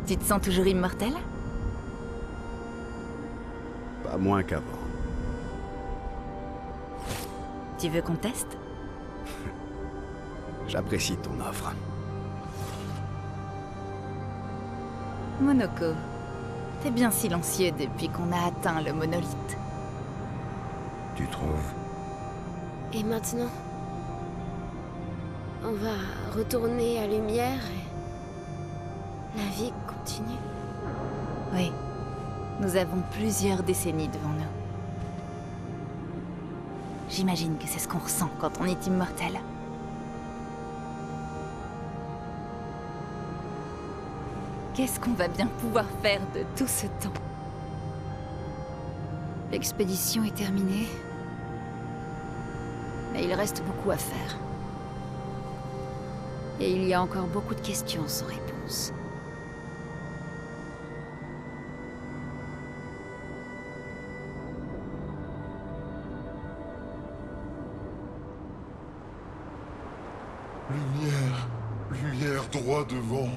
Tu te sens toujours immortel? Pas moins qu'avant. Tu veux qu'on teste? J'apprécie ton offre. Monoko, t'es bien silencieux depuis qu'on a atteint le monolithe. Tu trouves? Et maintenant, on va retourner à Lumière et la vie continue. Oui, nous avons plusieurs décennies devant nous. J'imagine que c'est ce qu'on ressent quand on est immortel. Qu'est-ce qu'on va bien pouvoir faire de tout ce temps? L'expédition est terminée, mais il reste beaucoup à faire. Et il y a encore beaucoup de questions sans réponse. Lumière, lumière droit devant.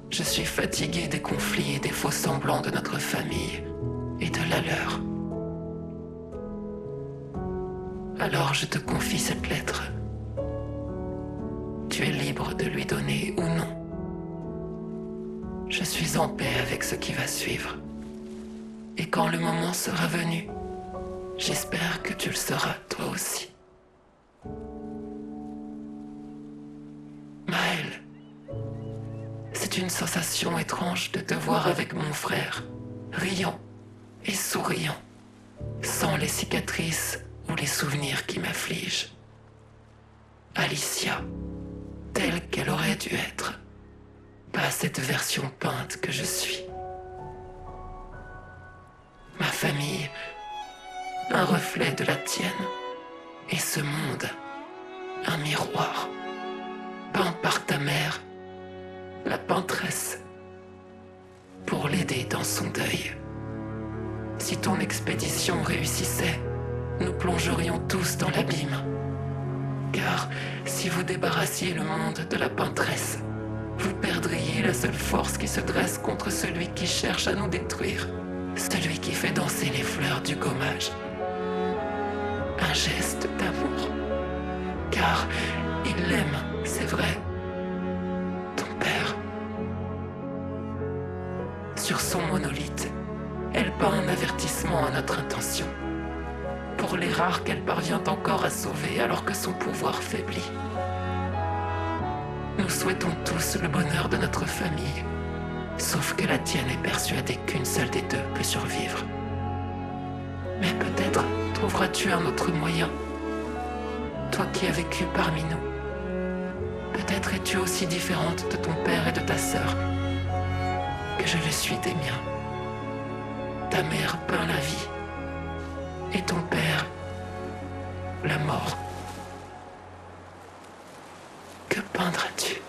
Je suis fatigué des conflits et des faux semblants de notre famille et de la leur. Alors je te confie cette lettre. Tu es libre de lui donner ou non. Je suis en paix avec ce qui va suivre. Et quand le moment sera venu, j'espère que tu le seras toi aussi. Maël, c'est une sensation étrange de te voir avec mon frère, riant et souriant, sans les cicatrices ou les souvenirs qui m'affligent. Alicia, telle qu'elle aurait dû être, pas cette version peinte que je suis. Ma famille, un reflet de la tienne, et ce monde, un miroir, peint par ta mère, la peintresse, pour l'aider dans son deuil. Si ton expédition réussissait, nous plongerions tous dans l'abîme. Car si vous débarrassiez le monde de la peintresse, vous perdriez la seule force qui se dresse contre celui qui cherche à nous détruire, celui qui fait danser les fleurs du gommage. Un geste d'amour. Car il l'aime, c'est vrai. Ton père. Sur son monolithe, elle peint un avertissement à notre intention. Pour les rares qu'elle parvient encore à sauver alors que son pouvoir faiblit. Nous souhaitons tous le bonheur de notre famille, sauf que la tienne est persuadée qu'une seule des deux peut survivre. Mais peut-être trouveras-tu un autre moyen, toi qui as vécu parmi nous. Peut-être es-tu aussi différente de ton père et de ta sœur que je le suis des miens. Ta mère peint la vie, et ton père, la mort. Que peindras-tu ?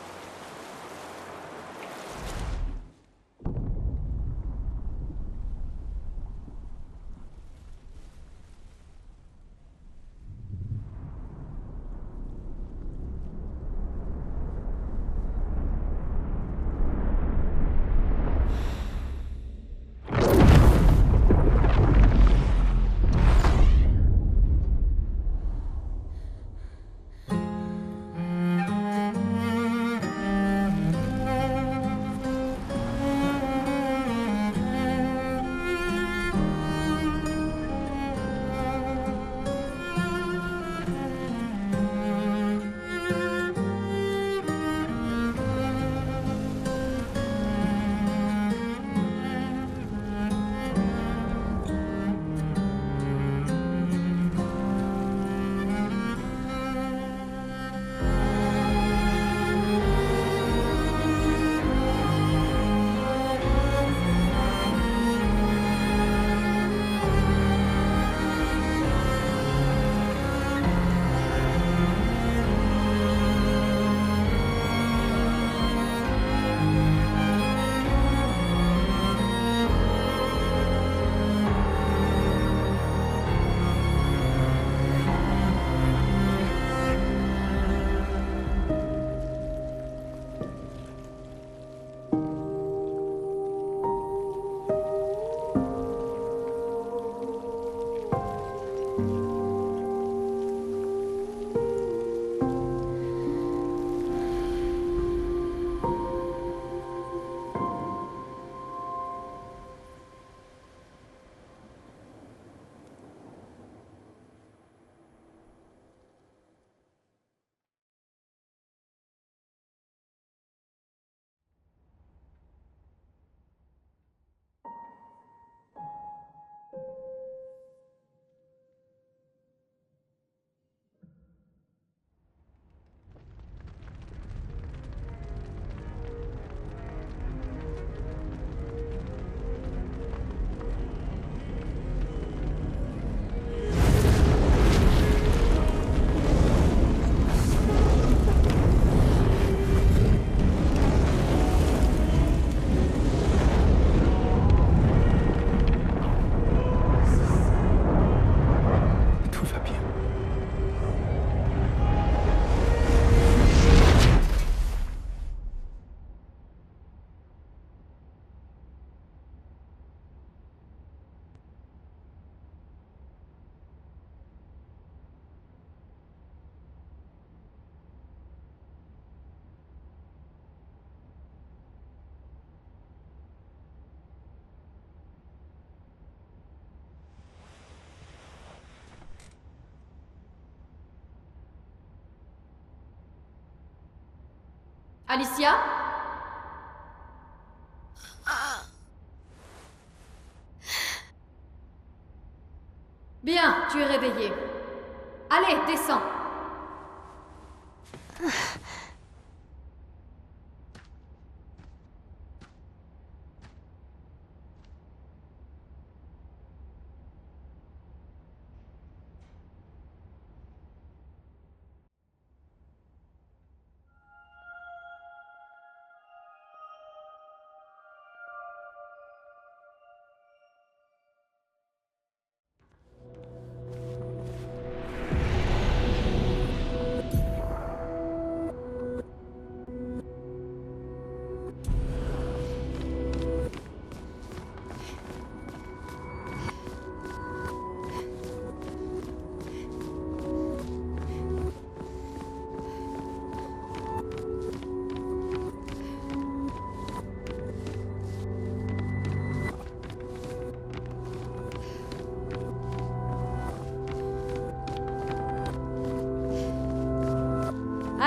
Alicia? Bien, tu es réveillée. Allez, descends.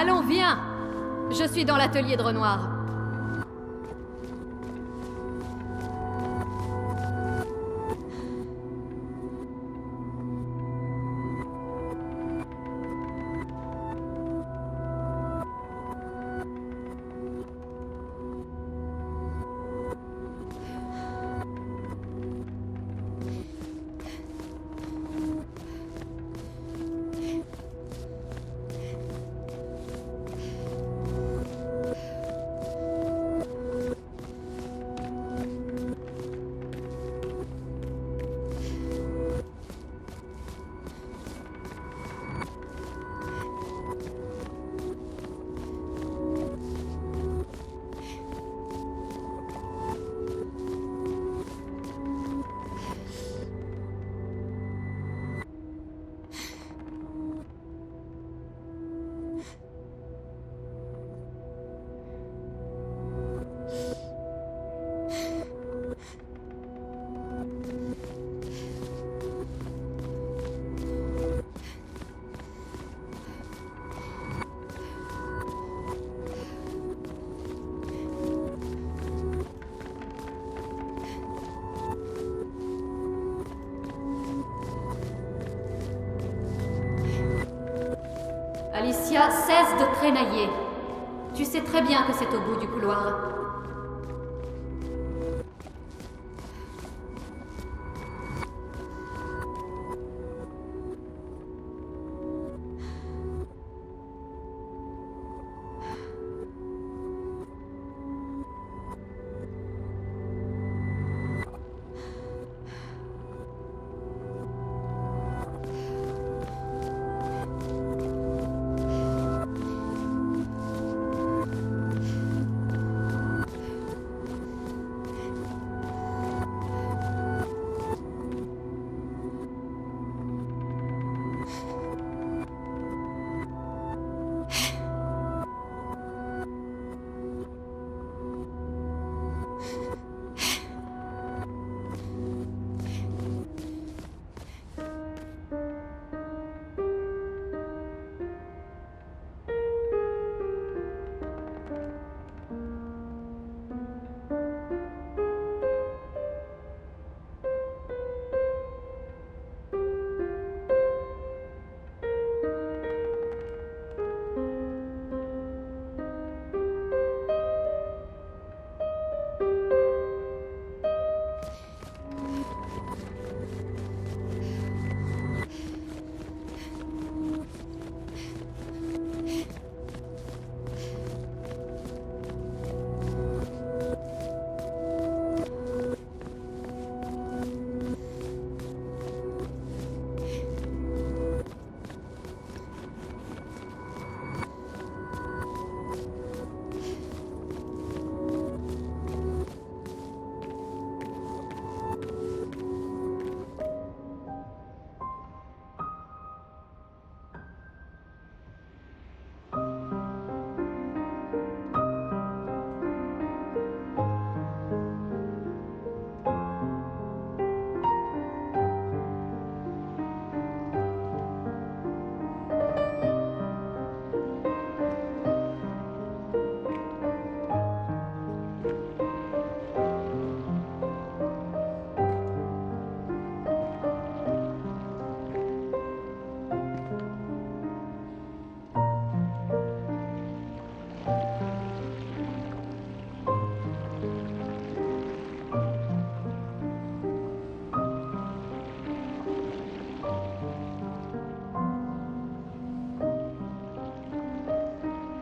Allons, viens. Je suis dans l'atelier de Renoir. Alicia, cesse de traînailler. Tu sais très bien que c'est au bout du couloir.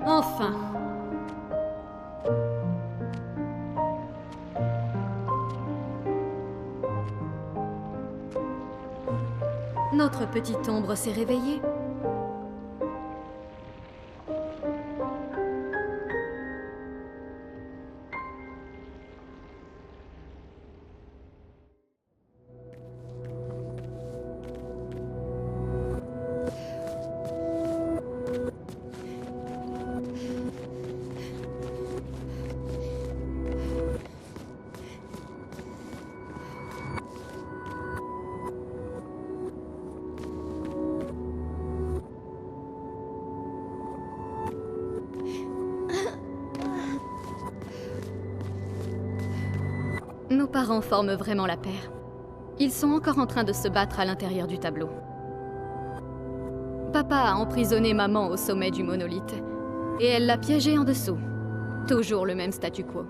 Enfin. Notre petite ombre s'est réveillée. Nos parents forment vraiment la paire. Ils sont encore en train de se battre à l'intérieur du tableau. Papa a emprisonné maman au sommet du monolithe, et elle l'a piégée en dessous. Toujours le même statu quo.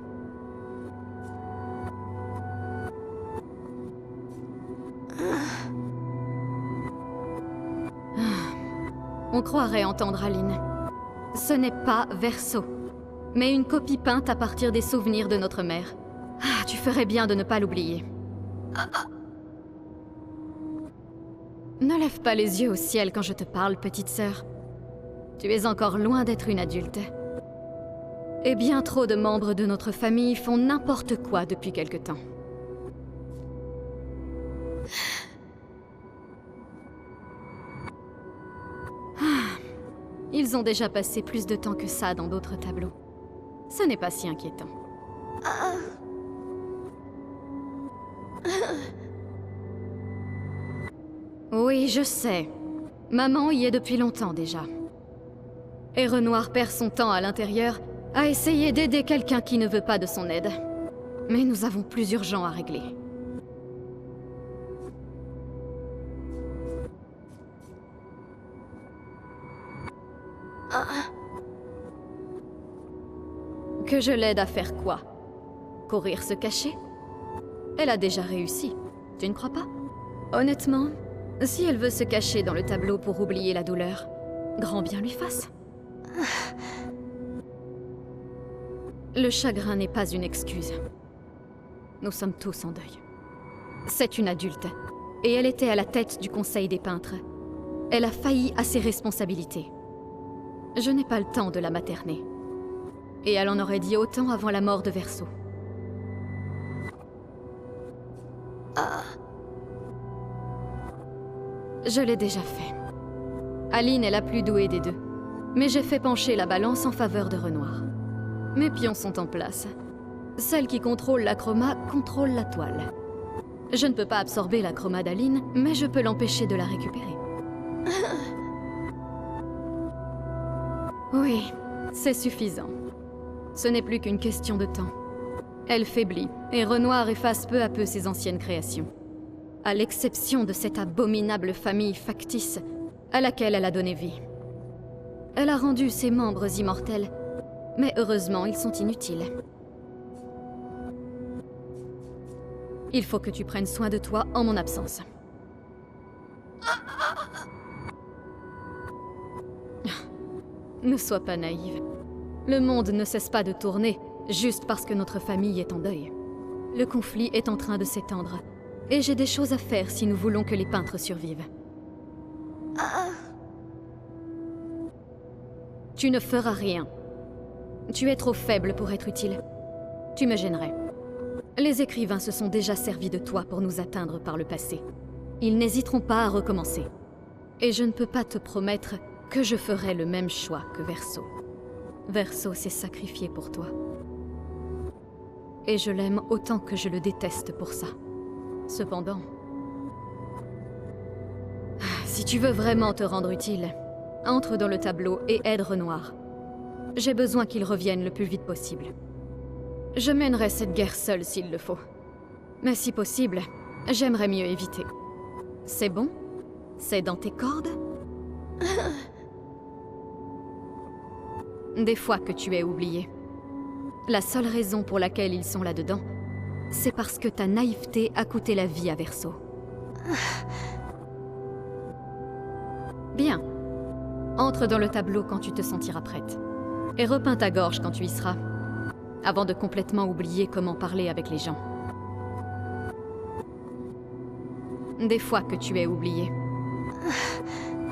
On croirait entendre Aline. Ce n'est pas Verso, mais une copie peinte à partir des souvenirs de notre mère. Ah, tu ferais bien de ne pas l'oublier. Ne lève pas les yeux au ciel quand je te parle, petite sœur. Tu es encore loin d'être une adulte. Et bien trop de membres de notre famille font n'importe quoi depuis quelque temps. Ils ont déjà passé plus de temps que ça dans d'autres tableaux. Ce n'est pas si inquiétant. Oui, je sais. Maman y est depuis longtemps déjà. Et Renoir perd son temps à l'intérieur à essayer d'aider quelqu'un qui ne veut pas de son aide. Mais nous avons plus urgent à régler. Que je l'aide à faire quoi? Courir se cacher? Elle a déjà réussi, tu ne crois pas? Honnêtement, si elle veut se cacher dans le tableau pour oublier la douleur, grand bien lui fasse. Le chagrin n'est pas une excuse. Nous sommes tous en deuil. C'est une adulte, et elle était à la tête du Conseil des peintres. Elle a failli à ses responsabilités. Je n'ai pas le temps de la materner. Et elle en aurait dit autant avant la mort de Verso. Je l'ai déjà fait. Aline est la plus douée des deux. Mais j'ai fait pencher la balance en faveur de Renoir. Mes pions sont en place. Celle qui contrôle la chroma contrôle la toile. Je ne peux pas absorber la chroma d'Aline, mais je peux l'empêcher de la récupérer. Oui, c'est suffisant. Ce n'est plus qu'une question de temps. Elle faiblit, et Renoir efface peu à peu ses anciennes créations. À l'exception de cette abominable famille factice à laquelle elle a donné vie. Elle a rendu ses membres immortels, mais heureusement, ils sont inutiles. Il faut que tu prennes soin de toi en mon absence. Ne sois pas naïve. Le monde ne cesse pas de tourner juste parce que notre famille est en deuil. Le conflit est en train de s'étendre, et j'ai des choses à faire si nous voulons que les peintres survivent. Tu ne feras rien. Tu es trop faible pour être utile. Tu me gênerais. Les écrivains se sont déjà servis de toi pour nous atteindre par le passé. Ils n'hésiteront pas à recommencer. Et je ne peux pas te promettre que je ferai le même choix que Verso. Verso s'est sacrifié pour toi. Et je l'aime autant que je le déteste pour ça. Cependant, si tu veux vraiment te rendre utile, entre dans le tableau et aide Renoir. J'ai besoin qu'il revienne le plus vite possible. Je mènerai cette guerre seule s'il le faut. Mais si possible, j'aimerais mieux éviter. C'est bon? C'est dans tes cordes? Des fois que tu es oublié. La seule raison pour laquelle ils sont là-dedans, c'est parce que ta naïveté a coûté la vie à Verso. Bien. Entre dans le tableau quand tu te sentiras prête. Et repeins ta gorge quand tu y seras. Avant de complètement oublier comment parler avec les gens. Des fois que tu es oublié.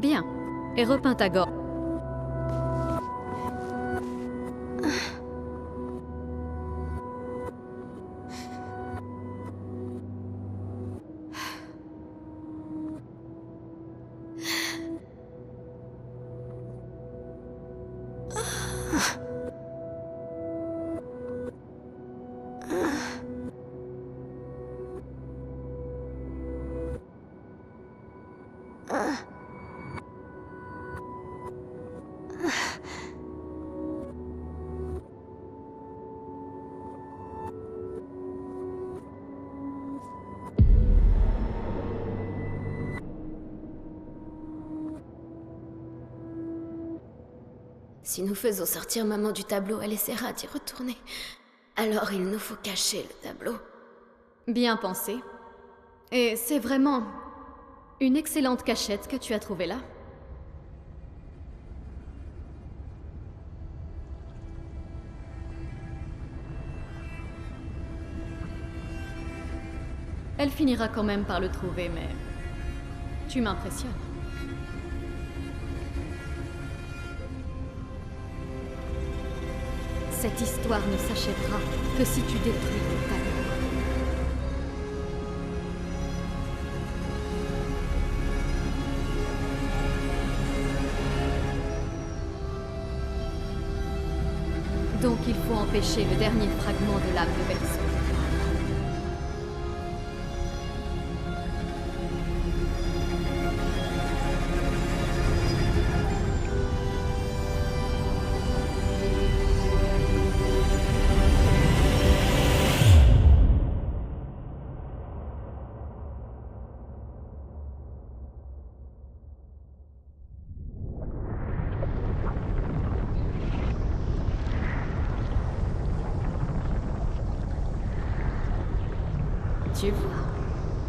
Bien. Et repeins ta gorge. Si nous faisons sortir maman du tableau, elle essaiera d'y retourner. Alors il nous faut cacher le tableau. Bien pensé. Et c'est vraiment une excellente cachette que tu as trouvée là. Elle finira quand même par le trouver, mais tu m'impressionnes. Cette histoire ne s'achèvera que si tu détruis le tableau. Donc il faut empêcher le dernier fragment de l'âme de Berceau. Tu vois,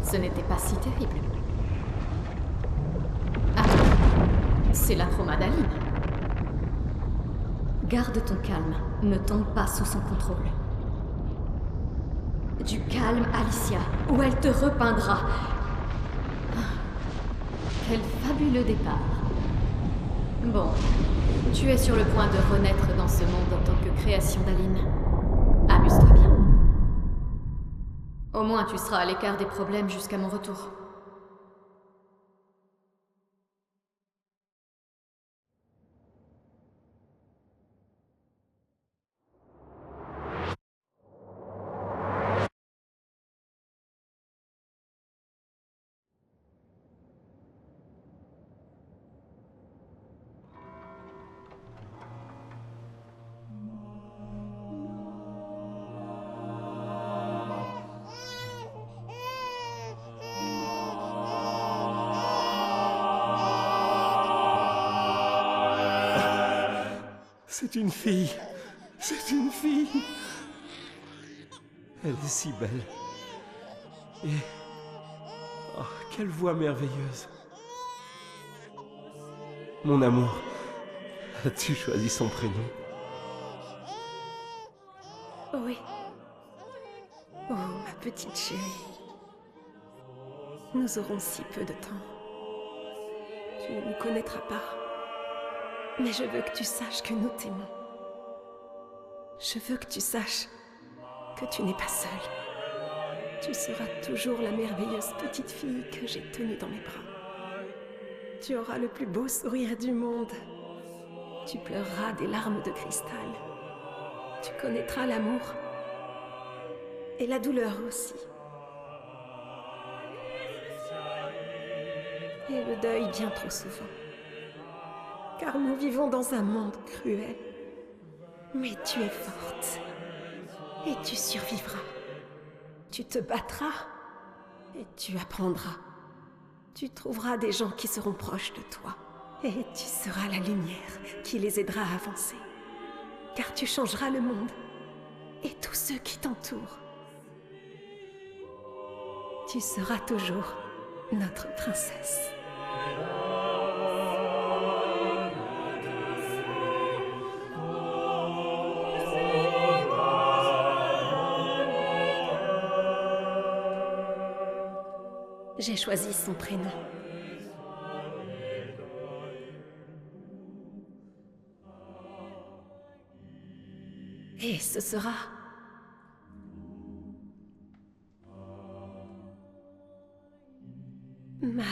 ce n'était pas si terrible. Ah, c'est la trauma d'Aline. Garde ton calme, ne tombe pas sous son contrôle. Du calme, Alicia, ou elle te repeindra. Ah, quel fabuleux départ. Bon, tu es sur le point de renaître dans ce monde en tant que création d'Aline. Amuse-toi bien. Au moins, tu seras à l'écart des problèmes jusqu'à mon retour. C'est une fille. C'est une fille. Elle est si belle. Et... oh, quelle voix merveilleuse. Mon amour, as-tu choisi son prénom? Oui. Oh, ma petite chérie. Nous aurons si peu de temps. Tu ne nous connaîtras pas. Mais je veux que tu saches que nous t'aimons. Je veux que tu saches que tu n'es pas seule. Tu seras toujours la merveilleuse petite fille que j'ai tenue dans mes bras. Tu auras le plus beau sourire du monde. Tu pleureras des larmes de cristal. Tu connaîtras l'amour et la douleur aussi. Et le deuil bien trop souvent. Car nous vivons dans un monde cruel. Mais tu es forte. Et tu survivras. Tu te battras. Et tu apprendras. Tu trouveras des gens qui seront proches de toi. Et tu seras la lumière qui les aidera à avancer. Car tu changeras le monde. Et tous ceux qui t'entourent. Tu seras toujours notre princesse. J'ai choisi son prénom. Et ce sera... Maëlle.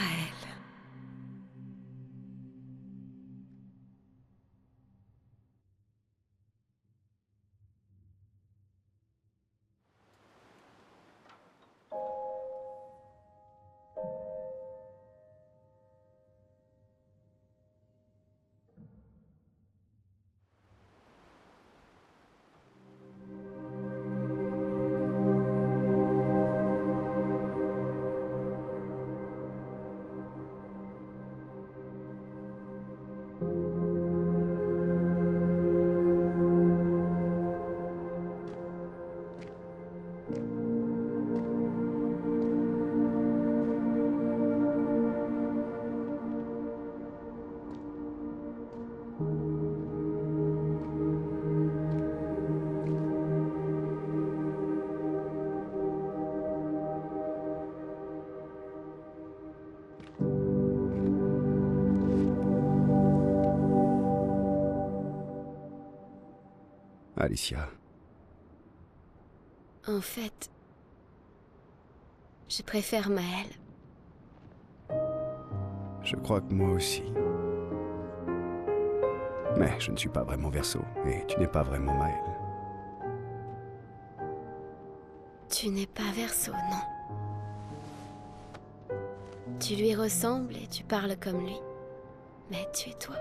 Alicia, En fait, je préfère Maël. je crois que moi aussi. Mais je ne suis pas vraiment Verseau, et tu n'es pas vraiment Maël. Tu n'es pas Verseau, non. Tu lui ressembles et tu parles comme lui. Mais tu es toi.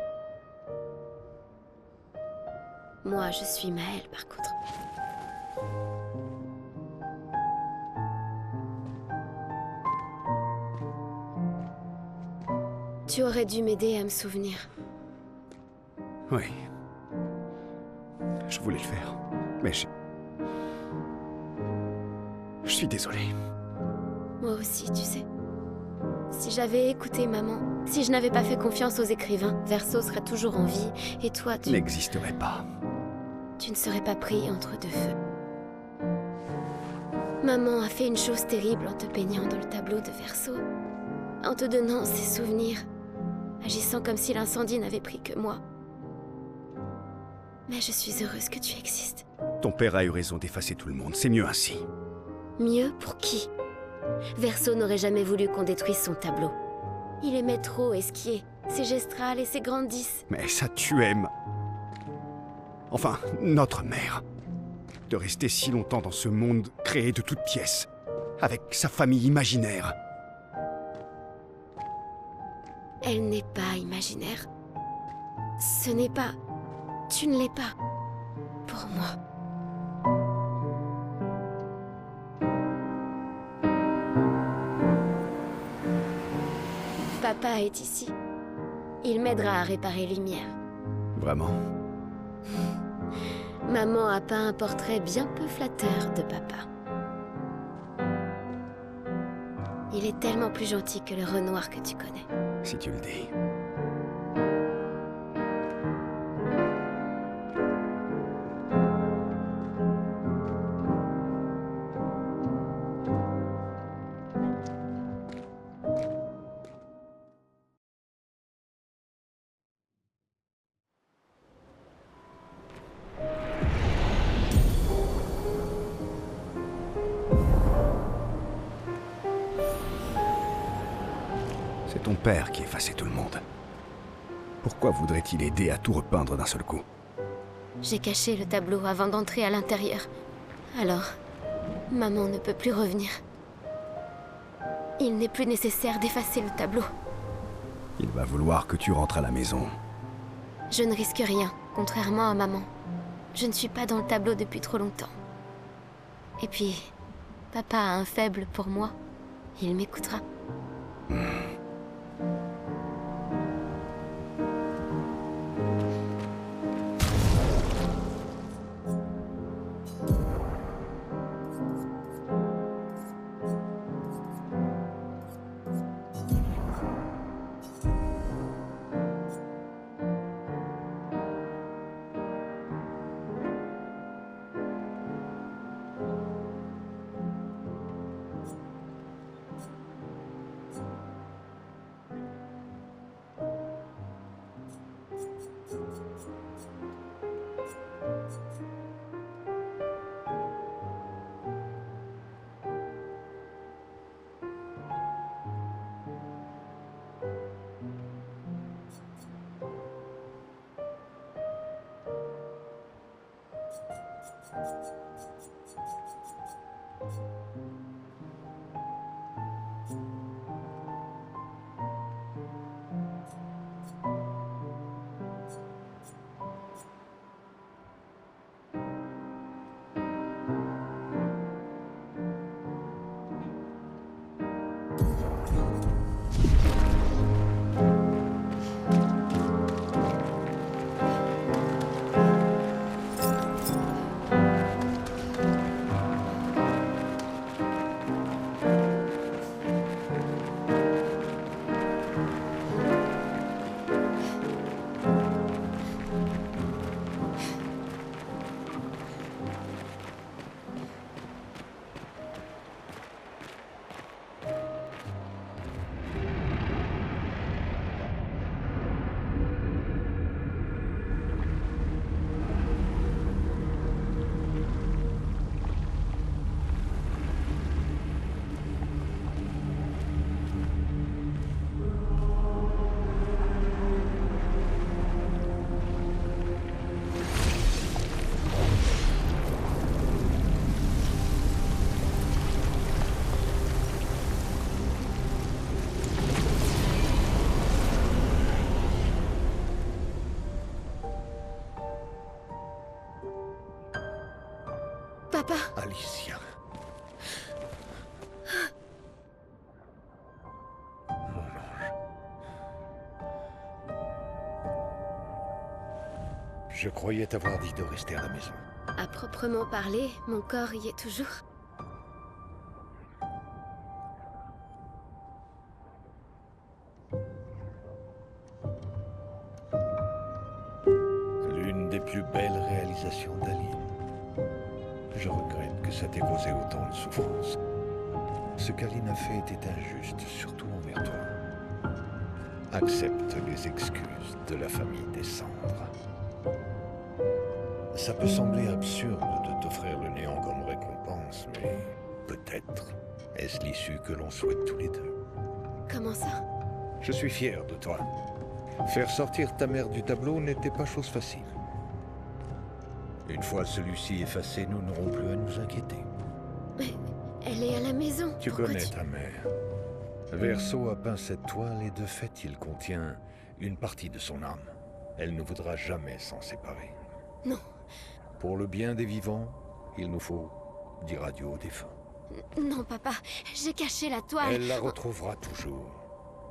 Moi, je suis Maël, par contre. Tu aurais dû m'aider à me souvenir. Oui. Je voulais le faire, mais je suis désolé. Moi aussi, tu sais. Si j'avais écouté maman, si je n'avais pas fait confiance aux écrivains, Verseau serait toujours en vie, et toi, tu N'existerait pas. ne serais pas pris entre deux feux. Maman a fait une chose terrible en te peignant dans le tableau de Verseau, en te donnant ses souvenirs, agissant comme si l'incendie n'avait pris que moi. Mais je suis heureuse que tu existes. Ton père a eu raison d'effacer tout le monde, c'est mieux ainsi. Mieux pour qui? Verseau n'aurait jamais voulu qu'on détruise son tableau. Il aimait trop esquier, ses gestrales et ses grandes 10. Mais ça tu aimes. Enfin, notre mère. De rester si longtemps dans ce monde créé de toutes pièces, avec sa famille imaginaire. Elle n'est pas imaginaire. Ce n'est pas... Tu ne l'es pas. Pour moi. Papa est ici. Il m'aidera à réparer Lumière. Vraiment. Maman a peint un portrait bien peu flatteur de papa. Il est tellement plus gentil que le Renoir que tu connais. Si tu le dis. C'est ton père qui effaçait tout le monde. Pourquoi voudrait-il aider à tout repeindre d'un seul coup? J'ai caché le tableau avant d'entrer à l'intérieur. Alors, maman ne peut plus revenir. Il n'est plus nécessaire d'effacer le tableau. Il va vouloir que tu rentres à la maison. Je ne risque rien, contrairement à maman. Je ne suis pas dans le tableau depuis trop longtemps. Et puis, papa a un faible pour moi. Il m'écoutera. Papa. Alicia. Mon ange. Je croyais t'avoir dit de rester à la maison. À proprement parler, mon corps y est toujours. L'une des plus belles réalisations d'Aline. Je regrette que ça t'ait causé autant de souffrance. Ce qu'Aline a fait était injuste, surtout envers toi. Accepte les excuses de la famille des cendres. Ça peut sembler absurde de t'offrir le néant comme récompense, mais peut-être est-ce l'issue que l'on souhaite tous les deux. Comment ça? Je suis fier de toi. Faire sortir ta mère du tableau n'était pas chose facile. Une fois celui-ci effacé, nous n'aurons plus à nous inquiéter. Mais elle est à la maison. Tu Pourquoi connais ta mère. Verseau a peint cette toile et de fait, il contient une partie de son âme. Elle ne voudra jamais s'en séparer. Non. Pour le bien des vivants, il nous faut dire adieu aux défunts. Non, papa. J'ai caché la toile. Elle la retrouvera toujours.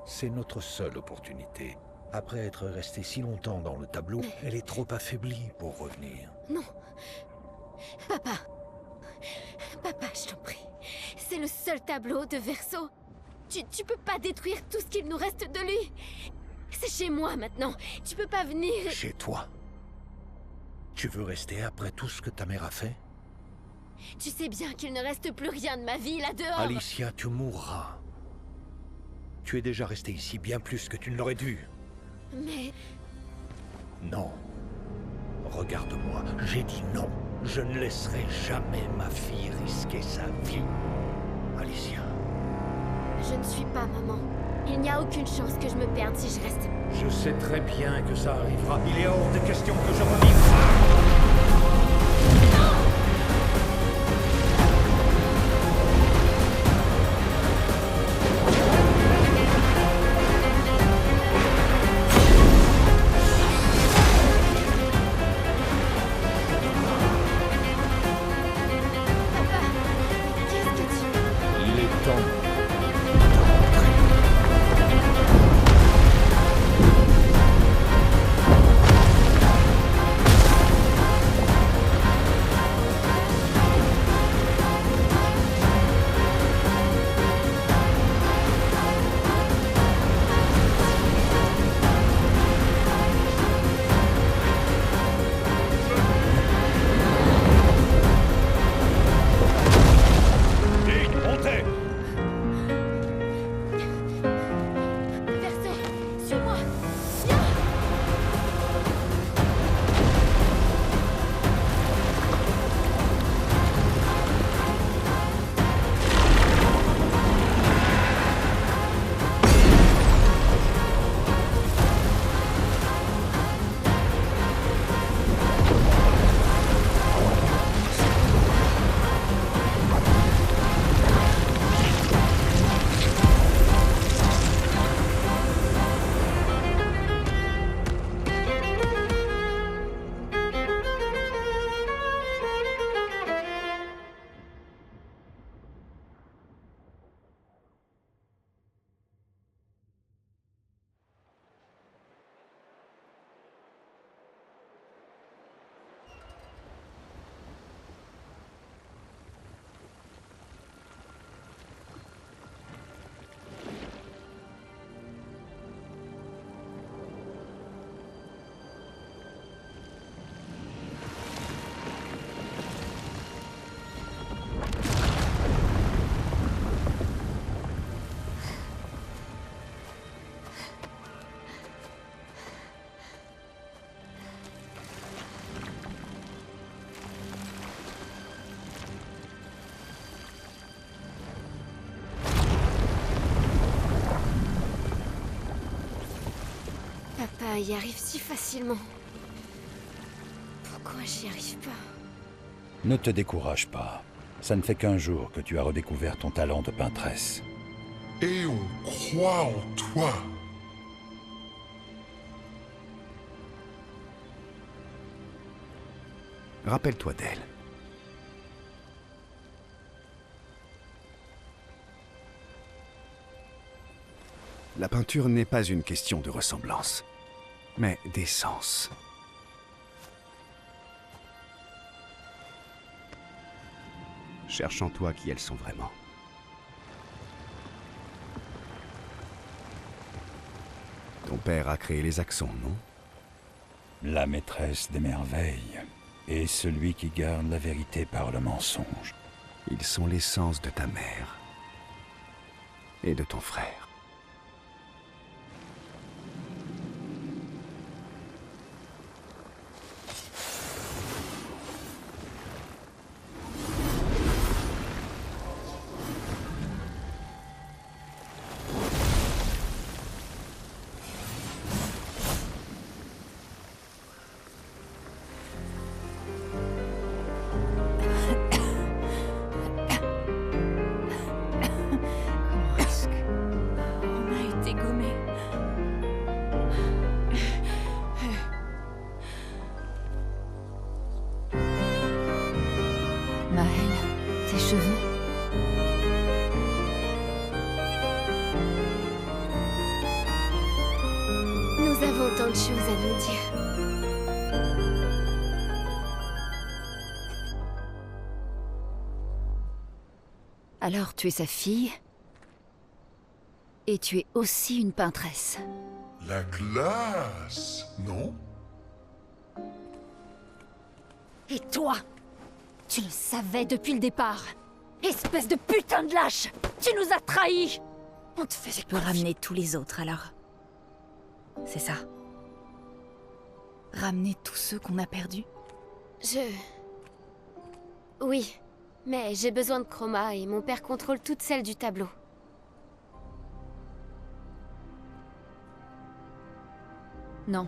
C'est notre seule opportunité. Après être restée si longtemps dans le tableau, elle est trop affaiblie pour revenir. Non. Papa. Papa, je t'en prie. C'est le seul tableau de Verseau. Tu peux pas détruire tout ce qu'il nous reste de lui. C'est chez moi maintenant. Tu peux pas venir... Chez toi? Tu veux rester après tout ce que ta mère a fait? Tu sais bien qu'il ne reste plus rien de ma vie là-dehors. Alicia, tu mourras. Tu es déjà restée ici bien plus que tu ne l'aurais dû. Mais... Non. Regarde-moi, j'ai dit non. Je ne laisserai jamais ma fille risquer sa vie. Alicia. Je ne suis pas maman. Il n'y a aucune chance que je me perde si je reste. Je sais très bien que ça arrivera. Il est hors de question que je revive. Il est temps. Verseau, suis-moi. Viens. Papa y arrive si facilement. Pourquoi j'y arrive pas? Ne te décourage pas. Ça ne fait qu'un jour que tu as redécouvert ton talent de peintresse. Et on croit en toi. Rappelle-toi d'elle. La peinture n'est pas une question de ressemblance, mais d'essence. Cherche en toi qui elles sont vraiment. Ton père a créé les accents, non? La maîtresse des merveilles et celui qui garde la vérité par le mensonge. Ils sont l'essence de ta mère et de ton frère. Maëlle, tes cheveux. Nous avons tant de choses à nous dire. Alors tu es sa fille. Et tu es aussi une peintresse. La glace, non? Et toi? Tu le savais depuis le départ. Espèce de putain de lâche! Tu nous as trahis! On te faisait Tu peux ramener tous les autres alors. C'est ça. Ramener tous ceux qu'on a perdus. Oui, mais j'ai besoin de Chroma et mon père contrôle toutes celles du tableau. Non.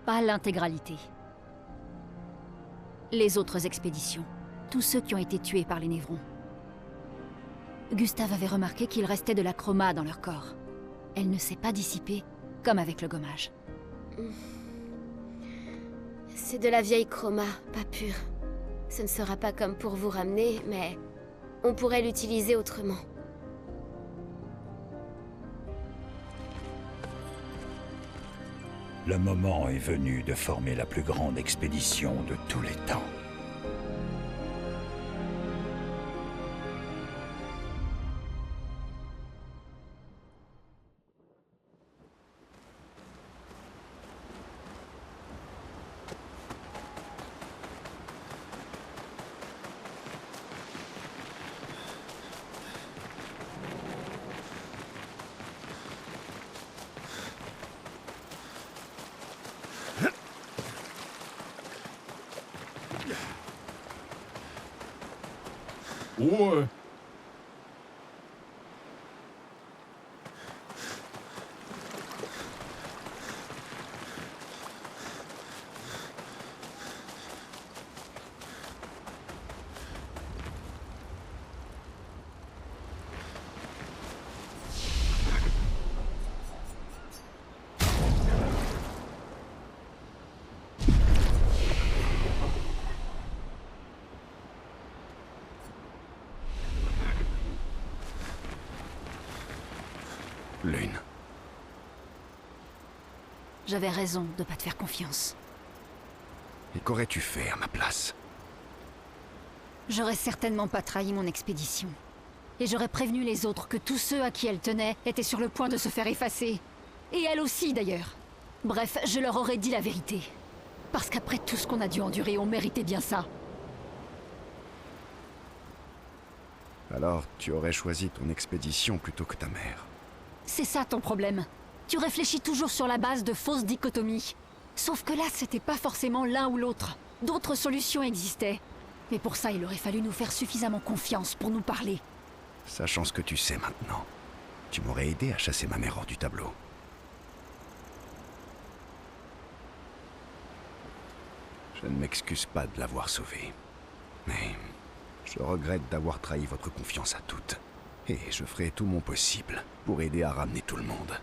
Pas l'intégralité. Les autres expéditions. Tous ceux qui ont été tués par les Névrons. Gustave avait remarqué qu'il restait de la chroma dans leur corps. Elle ne s'est pas dissipée, comme avec le gommage. C'est de la vieille chroma, pas pure. Ce ne sera pas comme pour vous ramener, mais on pourrait l'utiliser autrement. Le moment est venu de former la plus grande expédition de tous les temps. Ouais. Lune. J'avais raison de pas te faire confiance. Et qu'aurais-tu fait à ma place? J'aurais certainement pas trahi mon expédition. Et j'aurais prévenu les autres que tous ceux à qui elle tenait étaient sur le point de se faire effacer. Et elle aussi, d'ailleurs. Bref, je leur aurais dit la vérité. Parce qu'après tout ce qu'on a dû endurer, on méritait bien ça. Alors, tu aurais choisi ton expédition plutôt que ta mère. C'est ça ton problème. Tu réfléchis toujours sur la base de fausses dichotomies. Sauf que là, c'était pas forcément l'un ou l'autre. D'autres solutions existaient. Mais pour ça, il aurait fallu nous faire suffisamment confiance pour nous parler. Sachant ce que tu sais maintenant, tu m'aurais aidé à chasser ma mère hors du tableau. Je ne m'excuse pas de l'avoir sauvée. Mais je regrette d'avoir trahi votre confiance à toutes. Et je ferai tout mon possible pour aider à ramener tout le monde.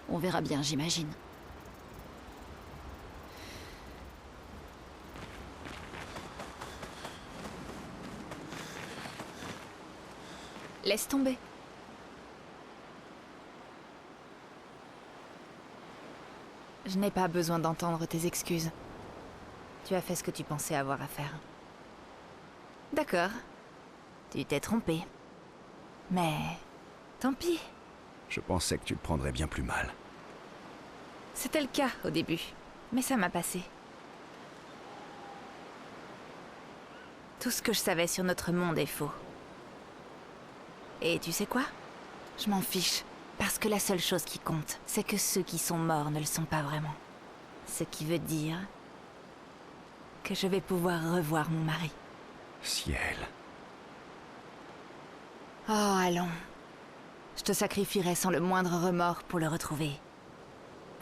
On verra bien, j'imagine. Laisse tomber. Je n'ai pas besoin d'entendre tes excuses. Tu as fait ce que tu pensais avoir à faire. D'accord. Tu t'es trompé. Mais... tant pis. Je pensais que tu le prendrais bien plus mal. C'était le cas au début, mais ça m'a passé. Tout ce que je savais sur notre monde est faux. Et tu sais quoi? Je m'en fiche. Parce que la seule chose qui compte, c'est que ceux qui sont morts ne le sont pas vraiment. Ce qui veut dire... que je vais pouvoir revoir mon mari. Ciel. Oh, allons. Je te sacrifierai sans le moindre remords pour le retrouver.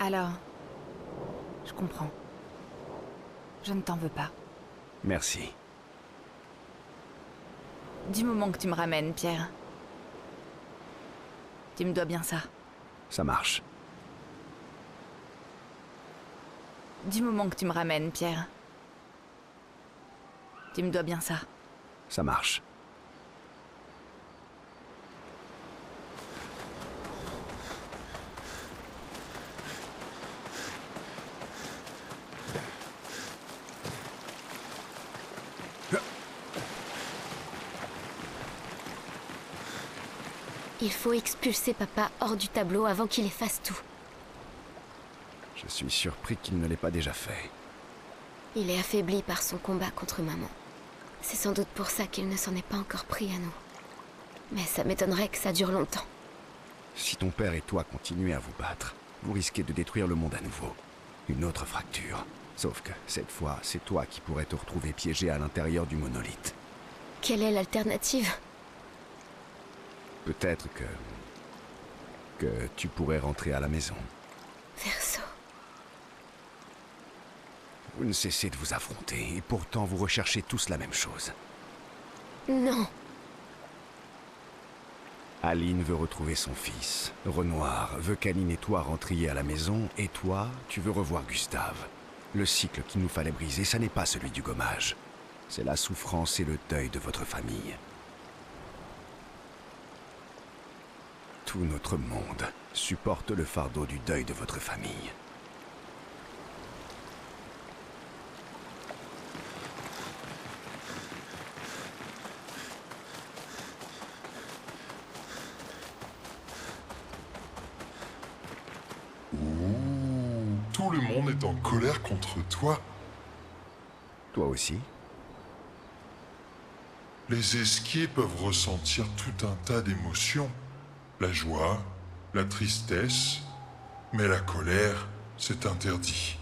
Alors... je comprends. Je ne t'en veux pas. Merci. Du moment que tu me ramènes, Pierre. Tu me dois bien ça. Ça marche. Du moment que tu me ramènes, Pierre. Tu me dois bien ça. Ça marche. Il faut expulser papa hors du tableau avant qu'il efface tout. Je suis surpris qu'il ne l'ait pas déjà fait. Il est affaibli par son combat contre maman. C'est sans doute pour ça qu'il ne s'en est pas encore pris à nous. Mais ça m'étonnerait que ça dure longtemps. Si ton père et toi continuez à vous battre, vous risquez de détruire le monde à nouveau. Une autre fracture. Sauf que, cette fois, c'est toi qui pourrais te retrouver piégé à l'intérieur du monolithe. Quelle est l'alternative? Peut-être que tu pourrais rentrer à la maison. Verso. Vous ne cessez de vous affronter, et pourtant vous recherchez tous la même chose. Non. Aline veut retrouver son fils. Renoir veut qu'Aline et toi rentriez à la maison, et toi, tu veux revoir Gustave. Le cycle qu'il nous fallait briser, ça n'est pas celui du gommage. C'est la souffrance et le deuil de votre famille. Tout notre monde supporte le fardeau du deuil de votre famille. Ouh, tout le monde est en colère contre toi. Toi aussi? Les esquiers peuvent ressentir tout un tas d'émotions. La joie, la tristesse, mais la colère, c'est interdit.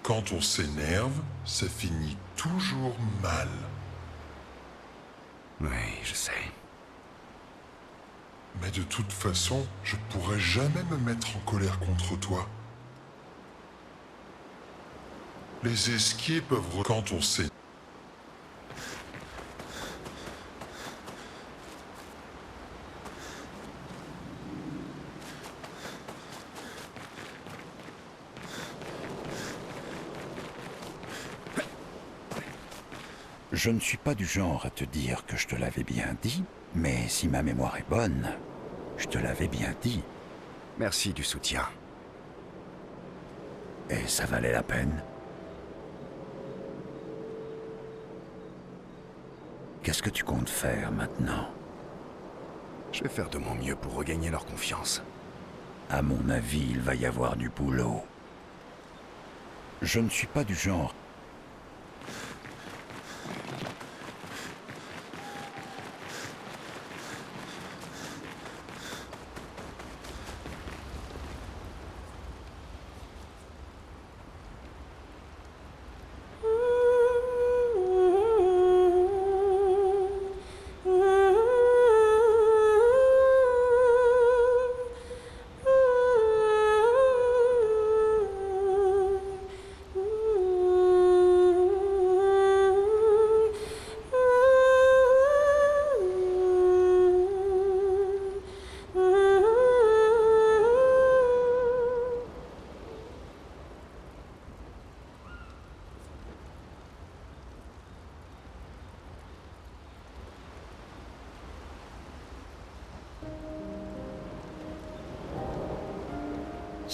Quand on s'énerve, ça finit toujours mal. Oui, je sais. Mais de toute façon, je pourrais jamais me mettre en colère contre toi. Les esquiers peuvent... Quand on s'énerve... Je ne suis pas du genre à te dire que je te l'avais bien dit, mais si ma mémoire est bonne, je te l'avais bien dit. Merci du soutien. Et ça valait la peine. Qu'est-ce que tu comptes faire maintenant? Je vais faire de mon mieux pour regagner leur confiance. À mon avis, il va y avoir du boulot. Je ne suis pas du genre...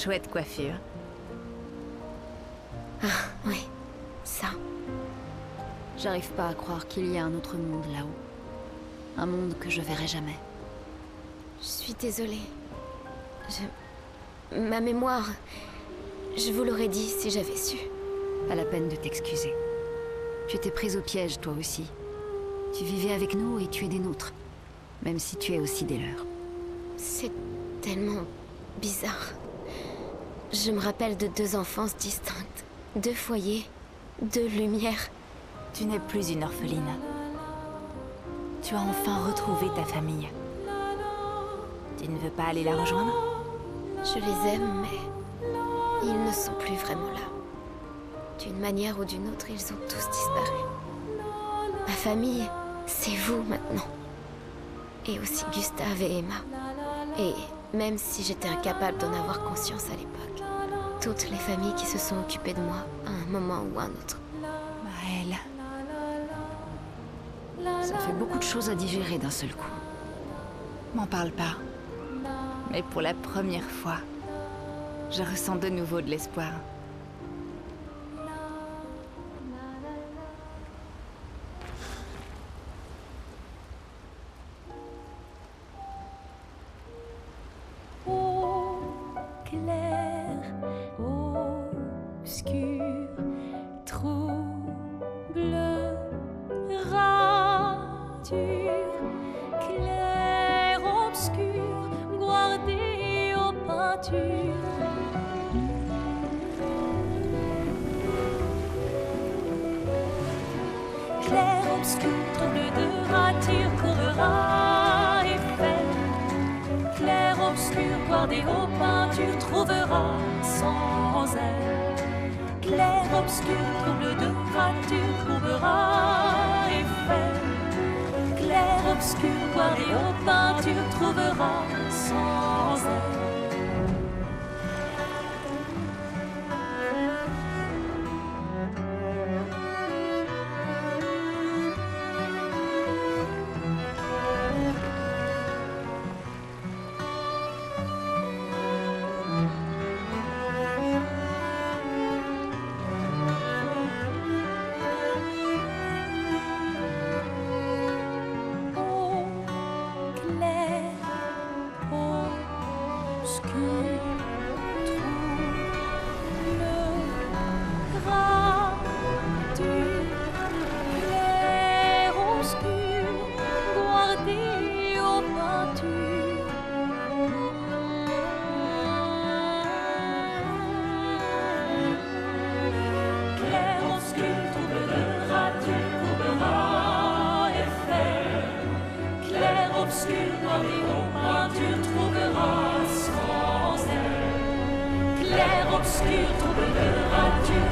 Chouette coiffure. Ah, oui. Ça. J'arrive pas à croire qu'il y a un autre monde là-haut. Un monde que je verrai jamais. Je suis désolée. Ma mémoire... Je vous l'aurais dit si j'avais su. Pas la peine de t'excuser. Tu étais prise au piège, toi aussi. Tu vivais avec nous et tu es des nôtres. Même si tu es aussi des leurs. C'est tellement bizarre. Je me rappelle de 2 enfances distinctes. 2 foyers, 2 lumières. Tu n'es plus une orpheline. Tu as enfin retrouvé ta famille. Tu ne veux pas aller la rejoindre? Je les aime, mais ils ne sont plus vraiment là. D'une manière ou d'une autre, ils ont tous disparu. Ma famille, c'est vous maintenant. Et aussi Gustave et Emma. Et même si j'étais incapable d'en avoir conscience à l'époque, toutes les familles qui se sont occupées de moi à un moment ou un autre. Maëlle. Ça fait beaucoup de choses à digérer d'un seul coup. M'en parle pas. Mais pour la première fois, je ressens de nouveau de l'espoir. Clair-obscur, trouble de rature, courra et fait. Clair-obscur, guardé aux peintures, trouvera sans elle. Clair-obscur, trouble de rature, courbera et fait. Clair-obscur, guardé aux peintures, trouvera sans elle. Clair-obscur, trouble de rature.